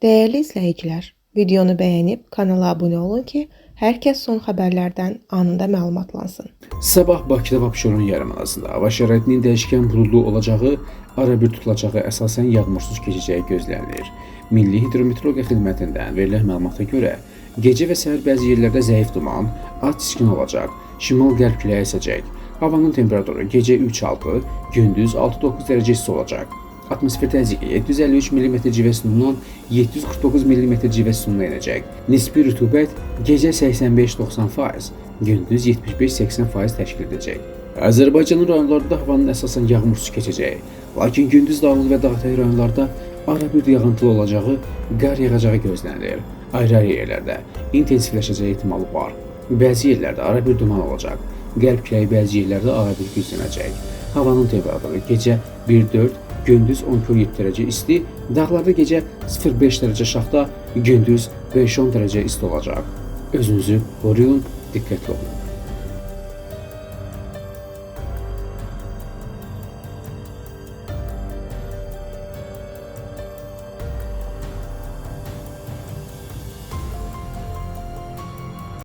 Değerli izləyicilər, videonu bəyənib kanala abunə olun ki, hər kəs son xəbərlərdən anında məlumatlansın. Sabah Bakıda və Abşeron yarımadasında hava şəraitinin dəyişkən buludlu olacağı, arabir tutulacağı, əsasən yağmursuz keçəcəyi gözlənilir. Milli Hidrometeorologiya Xidmətindən verilən məlumata görə, gecə və səhər bəzi yerlərdə zəif duman, az çiskin olacaq, şimal-qərb küləyi əsəcək. Havanın temperaturu gecə 3-6, gündüz 6-9 dərəcə isti olacaq. Atmosfer təzyiqi 753 mm civə sütunundan 749 mm civə sütununa enəcək. Nisbi rütubət gecə 85-90%, gündüz 75-80% təşkil edəcək. Azərbaycanın rayonlarında havanın əsasən yağmursuz keçəcəyi, lakin gündüz dağlıq və dağətəyi rayonlarda arabir yağıntılı olacağı, qar yağacağı gözlənilir. Ayrı-ayrı yerlərdə intensivləşəcəyi ehtimalı var. Bəzi yerlərdə arabir duman olacaq. Qərb küləyi bəzi yerlərdə arabir güclənəcək. Havanın temperaturu gecə 1-4, gündüz 12-17 dərəcə isti, dağlarda gecə 0-5 dərəcə şaxta, gündüz 5-10 dərəcə isti olacaq. Özünüzü qoruyun, diqqətli olun.